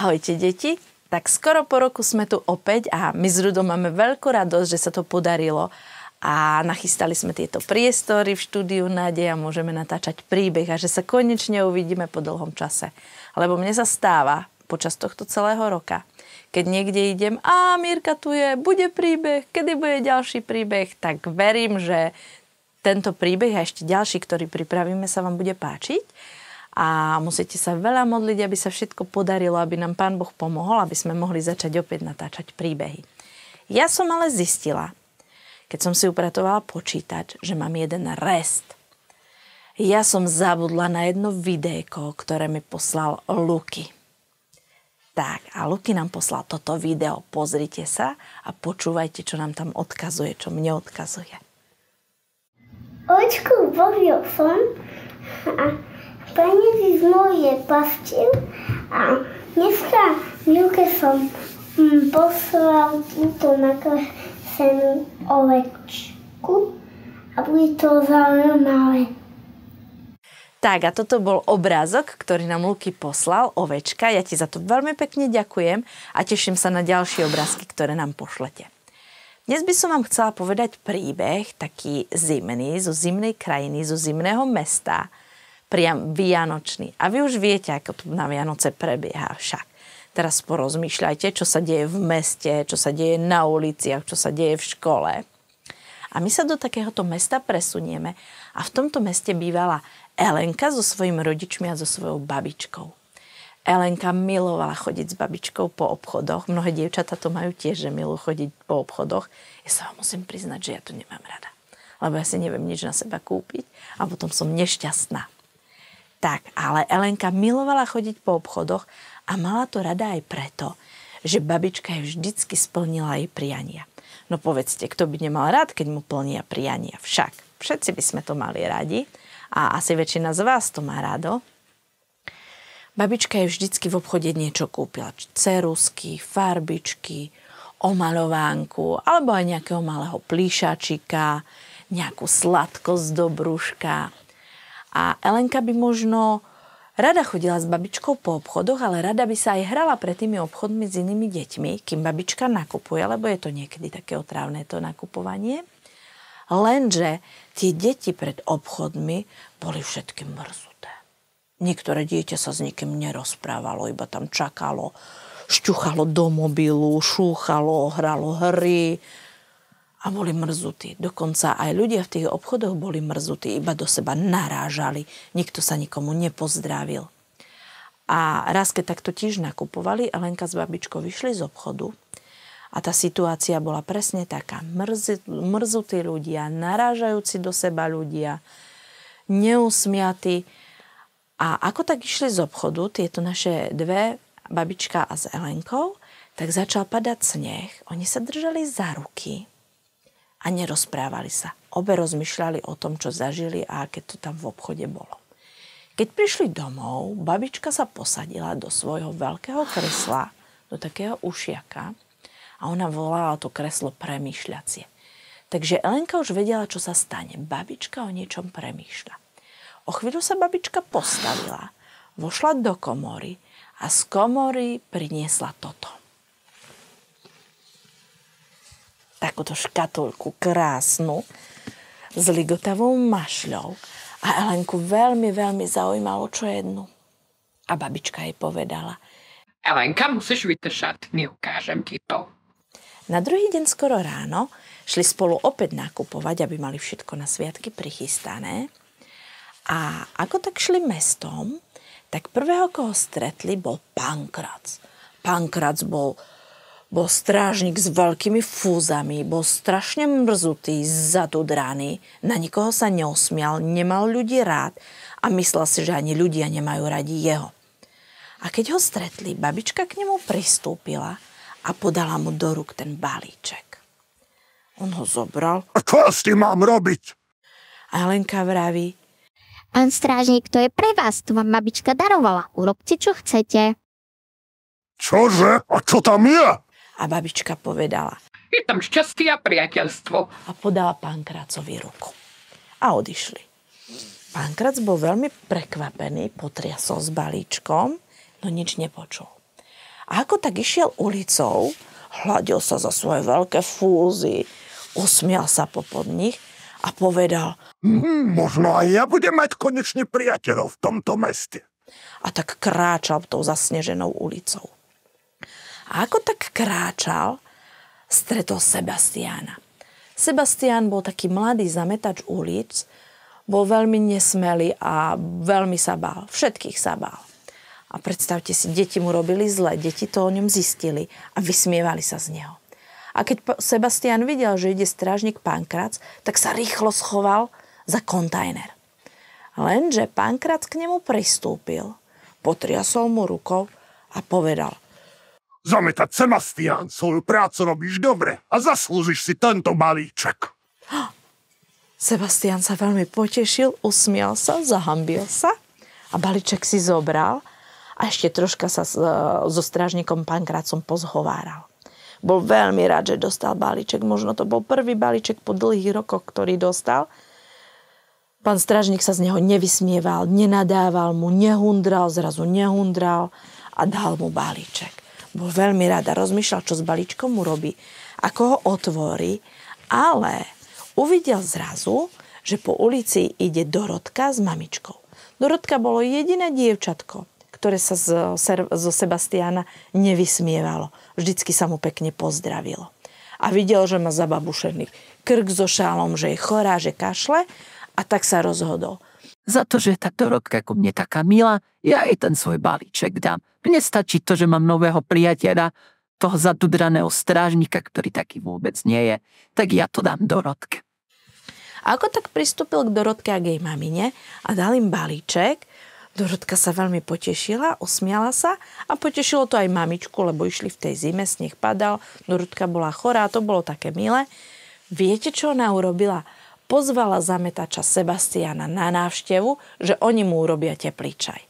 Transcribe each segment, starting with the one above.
Ahojte deti, tak skoro po roku sme tu opäť a my s Rudom máme veľkú radosť, že sa to podarilo a nachystali sme tieto priestory v štúdiu Nádej a môžeme natáčať príbeh a že sa konečne uvidíme po dlhom čase. Lebo mne sa stáva počas tohto celého roka, keď niekde idem a Mírka tu je, bude príbeh, kedy bude ďalší príbeh, tak verím, že tento príbeh a ešte ďalší, ktorý pripravíme, sa vám bude páčiť. A musíte sa veľa modliť, aby sa všetko podarilo, aby nám Pán Boh pomohol, aby sme mohli začať opäť natáčať príbehy. Ja som ale zistila, keď som si upratovala počítač, že mám jeden rest. Ja som zabudla na jedno videjko, ktoré mi poslal Luky. Tak, a Luky nám poslal toto video. Pozrite sa a počúvajte, čo nám tam odkazuje, čo mne odkazuje. Očku bavil som a peniazy z mojej pastil a dneska Milke som poslal túto nakreslenú ovečku a bude to zaujímavé. Tak a toto bol obrázok, ktorý nám Luky poslal, ovečka. Ja ti za to veľmi pekne ďakujem a teším sa na ďalšie obrázky, ktoré nám pošlete. Dnes by som vám chcela povedať príbeh, taký zimný, zo zimnej krajiny, zo zimného mesta, priam vianočný. A vy už viete, ako to na Vianoce prebieha však. Teraz porozmýšľajte, čo sa deje v meste, čo sa deje na uliciach, čo sa deje v škole. A my sa do takéhoto mesta presunieme a v tomto meste bývala Elenka so svojimi rodičmi a so svojou babičkou. Elenka milovala chodiť s babičkou po obchodoch. Mnohé dievčatá to majú tiež, že milujú chodiť po obchodoch. Ja sa vám musím priznať, že ja to nemám rada. Lebo ja si neviem nič na seba kúpiť a potom som nešťastná. Tak, ale Elenka milovala chodiť po obchodoch a mala to rada aj preto, že babička jej vždycky splnila jej priania. No povedzte, kto by nemal rád, keď mu plnia priania? Však, všetci by sme to mali radi a asi väčšina z vás to má rado. Babička jej vždycky v obchode niečo kúpila. Ceruzky, farbičky, omaľovánku, alebo aj nejakého malého plíšačika, nejakú sladkosť do brúška. A Elenka by možno rada chodila s babičkou po obchodoch, ale rada by sa aj hrala pred tými obchodmi s inými deťmi, kým babička nakupuje, lebo je to niekedy také otrávne to nakupovanie. Lenže tie deti pred obchodmi boli všetky mrzuté. Niektoré dieťa sa s nikým nerozprávalo, iba tam čakalo, šťuchalo do mobilu, šúchalo, hralo hry a boli mrzutí. Dokonca aj ľudia v tých obchodoch boli mrzutí, iba do seba narážali. Nikto sa nikomu nepozdravil. A raz, keď takto tiež nakupovali, Elenka s babičkou vyšli z obchodu a tá situácia bola presne taká. Mrzutí ľudia, narážajúci do seba ľudia, neusmiatí. A ako tak išli z obchodu, tieto naše dve, babička a s Elenkou, tak začal padať sneh. Oni sa držali za ruky a nerozprávali sa. Obe rozmýšľali o tom, čo zažili a aké to tam v obchode bolo. Keď prišli domov, babička sa posadila do svojho veľkého kresla, do takého ušiaka a ona volala to kreslo premýšľacie. Takže Elenka už vedela, čo sa stane. Babička o niečom premýšľa. O chvíľu sa babička postavila, vošla do komory a z komory priniesla toto. Takúto škatulku krásnu s ligotavou mašľou. A Elenku veľmi, veľmi zaujímalo, čo jednu. A babička jej povedala: Elenka, musíš vytršať, neukážem ti to. Na druhý deň skoro ráno šli spolu opäť nakupovať, aby mali všetko na sviatky prichystané. A ako tak šli mestom, tak prvého, koho stretli, bol Pankrac. Pankrac bol strážnik s veľkými fúzami, bol strašne mrzutý, zadudraný, na nikoho sa neusmial, nemal ľudí rád a myslel si, že ani ľudia nemajú radi jeho. A keď ho stretli, babička k nemu pristúpila a podala mu do rúk ten balíček. On ho zobral. A čo s tým mám robiť? A Helenka vraví: Pán strážnik, to je pre vás, to vám babička darovala. Urobte, čo chcete. Čože? A čo tam je? A babička povedala: Je tam šťastie a priateľstvo. A podala Pankracovi ruku. A odišli. Pankrac bol veľmi prekvapený, potriasol s balíčkom, no nič nepočul. A ako tak išiel ulicou, hľadil sa za svoje veľké fúzy, usmial sa popod nich a povedal: Možno aj ja budem mať konečne priateľov v tomto meste. A tak kráčal tou zasneženou ulicou. A ako tak kráčal, stretol Sebastiána. Sebastián bol taký mladý zametač ulic, bol veľmi nesmelý a veľmi sa bál. Všetkých sa bál. A predstavte si, deti mu robili zle, deti to o ňom zistili a vysmievali sa z neho. A keď Sebastián videl, že ide strážnik Pankrác, tak sa rýchlo schoval za kontajner. Lenže Pankrác k nemu pristúpil, potriasol mu rukou a povedal: Zametať, Sebastián, svoju prácu robíš dobre a zaslúžiš si tento balíček. Sebastián sa veľmi potešil, usmial sa, zahambil sa a balíček si zobral a ešte troška sa so strážnikom Pankrácom pozhováral. Bol veľmi rád, že dostal balíček. Možno to bol prvý balíček po dlhých rokoch, ktorý dostal. Pán strážnik sa z neho nevysmieval, nenadával mu, nehundral, zrazu nehundral a dal mu balíček. Bol veľmi rád a rozmýšľal, čo s balíčkom mu robí, ako ho otvorí, ale uvidel zrazu, že po ulici ide Dorotka s mamičkou. Dorotka bolo jediné dievčatko, ktoré sa zo Sebastiána nevysmievalo. Vždycky sa mu pekne pozdravilo. A videl, že má zababušený krk so šálom, že je chorá, že kašle, a tak sa rozhodol. Za to, že tá Dorotka ku mne taká milá, ja jej ten svoj balíček dám. Mne stačí to, že mám nového priateľa, toho zadudraného strážnika, ktorý taký vôbec nie je. Tak ja to dám Dorotke. A ako tak pristúpil k Dorotke a k jej mamine a dal im balíček, Dorotka sa veľmi potešila, usmiala sa a potešilo to aj mamičku, lebo išli v tej zime, sneh padal, Dorotka bola chorá, to bolo také milé. Viete, čo ona urobila? Pozvala zametača Sebastiána na návštevu, že oni mu urobia teplý čaj.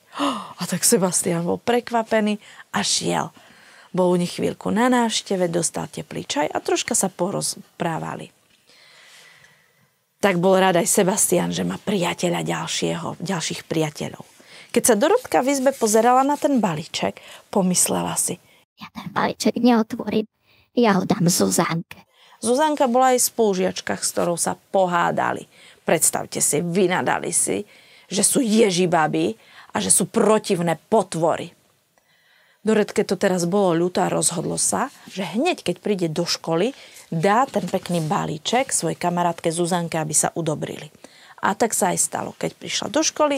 A tak Sebastián bol prekvapený a šiel. Bol u nich chvíľku na návšteve, dostal teplý čaj a troška sa porozprávali. Tak bol rád aj Sebastián, že má priateľa ďalších priateľov. Keď sa Dorotka v izbe pozerala na ten balíček, pomyslela si: Ja ten balíček neotvorím, ja ho dám Zuzánke. Zuzanka bola aj spolužiačka, s ktorou sa pohádali. Predstavte si, vynadali si, že sú ježibaby a že sú protivné potvory. Dorotke to teraz bolo ľúto a rozhodlo sa, že hneď keď príde do školy, dá ten pekný balíček svojej kamarátke Zuzanke, aby sa udobrili. A tak sa aj stalo. Keď prišla do školy,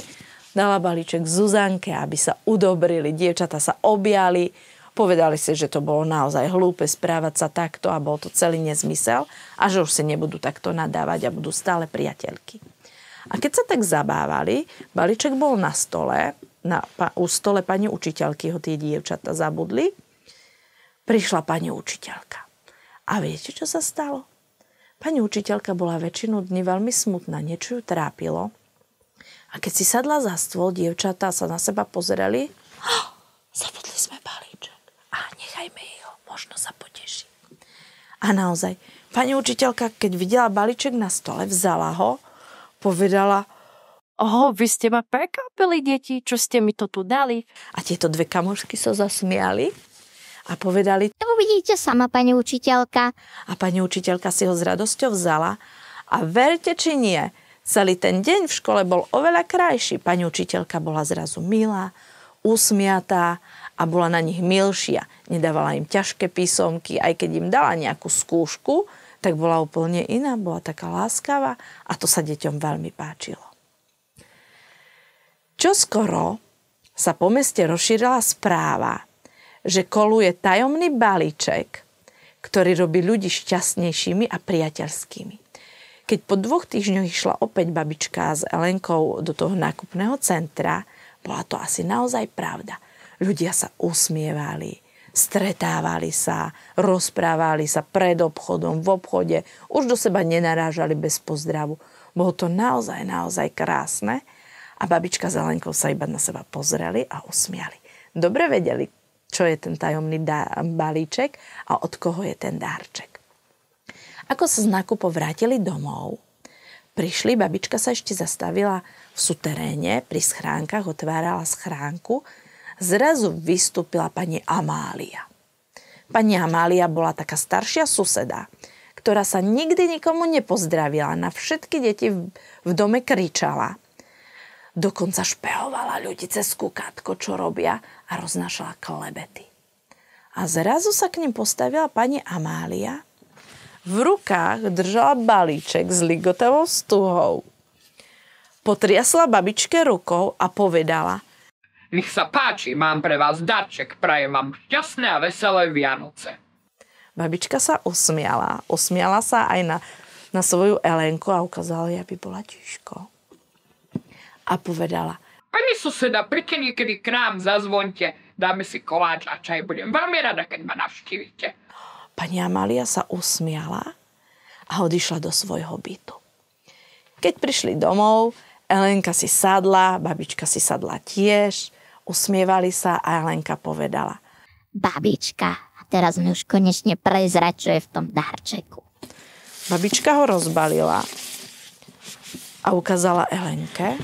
dala balíček Zuzanke, aby sa udobrili. Dievčatá sa objali, povedali si, že to bolo naozaj hlúpe správať sa takto a bol to celý nezmysel a že už si nebudú takto nadávať a budú stále priateľky. A keď sa tak zabávali, balíček bol na stole, u stole pani učiteľky ho tie dievčatá zabudli. Prišla pani učiteľka. A viete, čo sa stalo? Pani učiteľka bola väčšinu dní veľmi smutná, niečo ju trápilo. A keď si sadla za stôl, dievčatá sa na seba pozerali. Zabudli sme balíček. A nechajme ho, možno sa poteší. A naozaj, pani učiteľka, keď videla balíček na stole, vzala ho, povedala: Vy ste ma prekvapili, deti, čo ste mi to tu dali. A tieto dve kamošky sa zasmiali a povedali: To uvidíte sama, pani učiteľka. A pani učiteľka si ho s radosťou vzala a verte či nie, celý ten deň v škole bol oveľa krajší. Pani učiteľka bola zrazu milá, usmiatá a bola na nich milšia. Nedávala im ťažké písomky, aj keď im dala nejakú skúšku, tak bola úplne iná, bola taká láskavá a to sa deťom veľmi páčilo. Čoskoro sa po meste rozšírila správa, že koluje tajomný balíček, ktorý robí ľudí šťastnejšími a priateľskými. Keď po 2 týždňoch išla opäť babička s Elenkou do toho nákupného centra, bola to asi naozaj pravda. Ľudia sa usmievali, stretávali sa, rozprávali sa pred obchodom, v obchode, už do seba nenarážali bez pozdravu. Bolo to naozaj krásne a babička s Elenkou sa iba na seba pozreli a usmiali. Dobre vedeli, čo je ten tajomný balíček a od koho je ten dárček. Ako sa z nákupov vrátili domov, prišli, babička sa ešte zastavila v suteréne pri schránkach, otvárala schránku zrazu vystúpila pani Amália. Pani Amália bola taká staršia suseda, ktorá sa nikdy nikomu nepozdravila, na všetky deti v dome kričala. Dokonca špehovala ľudí cez kukátko, čo robia, a roznášala klebety. A zrazu sa k nim postavila pani Amália. V rukách držala balíček s ligotovou stuhou. Potriasla babičke rukou a povedala: Nech sa páči, mám pre vás darček, prajem vám šťastné a veselé Vianoce. Babička sa usmiala. Usmiala sa aj na svoju Elenku a ukázala, aby bola tiško. A povedala: Pani suseda, príďte niekedy k nám, zazvoňte, dáme si koláč a čaj, budem veľmi rada, keď ma navštívite. Pani Amália sa usmiala a odišla do svojho bytu. Keď prišli domov, Elenka si sadla, babička si sadla tiež, usmievali sa a Elenka povedala: Babička, a teraz mi už konečne prezrať, čo je v tom darčeku. Babička ho rozbalila a ukázala Elenke.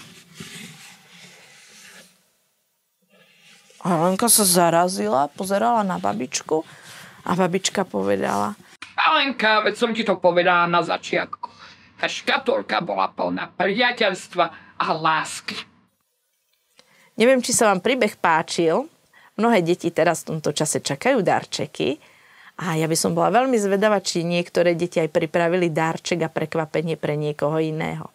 A Elenka sa zarazila, pozerala na babičku a babička povedala: Alenka, veď som ti to povedala na začiatku. Tá škatulka bola plná priateľstva a lásky. Neviem, či sa vám príbeh páčil. Mnohé deti teraz v tomto čase čakajú darčeky. A ja by som bola veľmi zvedavá, či niektoré deti aj pripravili darček a prekvapenie pre niekoho iného.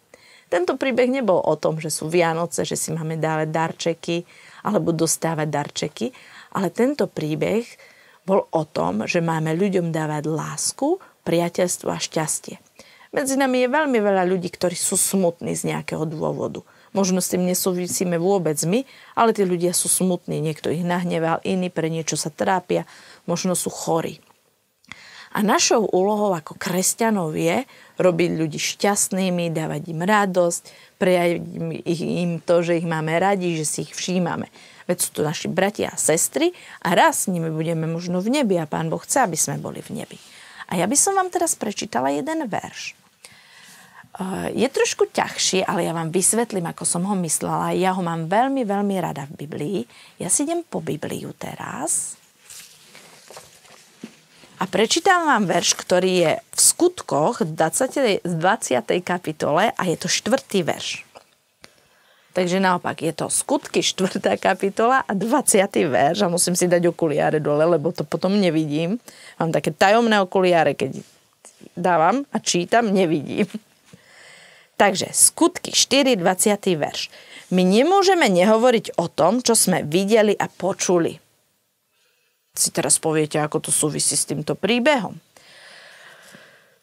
Tento príbeh nebol o tom, že sú Vianoce, že si máme dávať darčeky alebo dostávať darčeky, ale tento príbeh bol o tom, že máme ľuďom dávať lásku, priateľstvo a šťastie. Medzi nami je veľmi veľa ľudí, ktorí sú smutní z nejakého dôvodu. Možno s tým nesúvisíme vôbec my, ale tí ľudia sú smutní. Niekto ich nahneval, iní pre niečo sa trápia, možno sú chorí. A našou úlohou ako kresťanov je robiť ľudí šťastnými, dávať im radosť, prejaviť im to, že ich máme radi, že si ich všímame. Veď sú to naši bratia a sestry a raz s nimi budeme možno v nebi a Pán Boh chce, aby sme boli v nebi. A ja by som vám teraz prečítala jeden verš. Je trošku ťažší, ale ja vám vysvetlím, ako som ho myslela. Ja ho mám veľmi, veľmi rada v Biblii. Ja si idem po Bibliu teraz. A prečítam vám verš, ktorý je v Skutkoch 20. kapitole a je to 4. verš. Takže naopak, je to Skutky 4. kapitola a 20. verš. A musím si dať okuliare dole, lebo to potom nevidím. Mám také tajomné okuliare, keď dávam a čítam, nevidím. Takže Skutky 4, 20. verš. My nemôžeme nehovoriť o tom, čo sme videli a počuli. Si teraz poviete, ako to súvisí s týmto príbehom.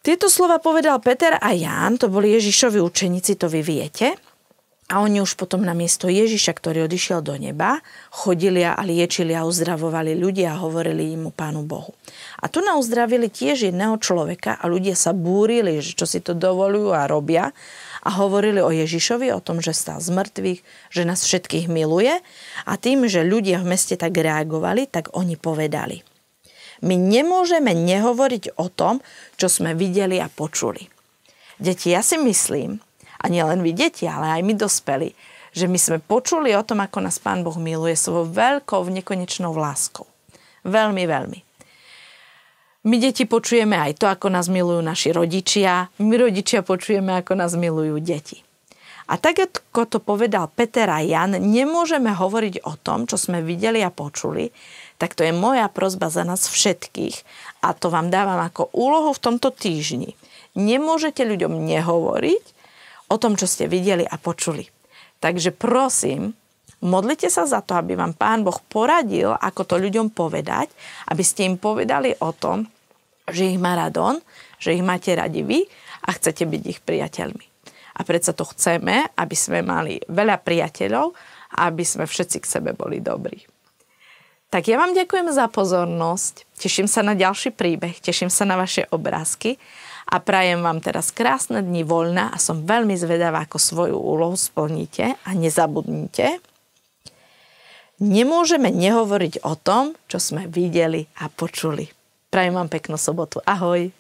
Tieto slova povedal Peter a Ján, to boli Ježišovi učeníci, to vy viete. A oni už potom na miesto Ježiša, ktorý odišiel do neba, chodili a liečili a uzdravovali ľudia a hovorili im o Pánu Bohu. A tu uzdravili tiež jedného človeka a ľudia sa búrili, že čo si to dovolujú a robia. A hovorili o Ježišovi, o tom, že stal z mŕtvych, že nás všetkých miluje. A tým, že ľudia v meste tak reagovali, tak oni povedali: My nemôžeme nehovoriť o tom, čo sme videli a počuli. Deti, ja si myslím, a nie len vy deti, ale aj my dospeli, že my sme počuli o tom, ako nás Pán Boh miluje svojou veľkou, nekonečnou láskou. Veľmi, veľmi. My deti počujeme aj to, ako nás milujú naši rodičia. My rodičia počujeme, ako nás milujú deti. A tak, ako to povedal Peter a Jan, nemôžeme hovoriť o tom, čo sme videli a počuli, tak to je moja prosba za nás všetkých. A to vám dávam ako úlohu v tomto týždni. Nemôžete ľuďom nehovoriť o tom, čo ste videli a počuli. Takže prosím, modlite sa za to, aby vám Pán Boh poradil, ako to ľuďom povedať, aby ste im povedali o tom, že ich má rád on, že ich máte radi vy a chcete byť ich priateľmi. A predsa to chceme, aby sme mali veľa priateľov a aby sme všetci k sebe boli dobrí. Tak ja vám ďakujem za pozornosť, teším sa na ďalší príbeh, teším sa na vaše obrázky a prajem vám teraz krásne dni voľna a som veľmi zvedavá, ako svoju úlohu splníte a nezabudnite. Nemôžeme nehovoriť o tom, čo sme videli a počuli. Prajem vám peknú sobotu. Ahoj.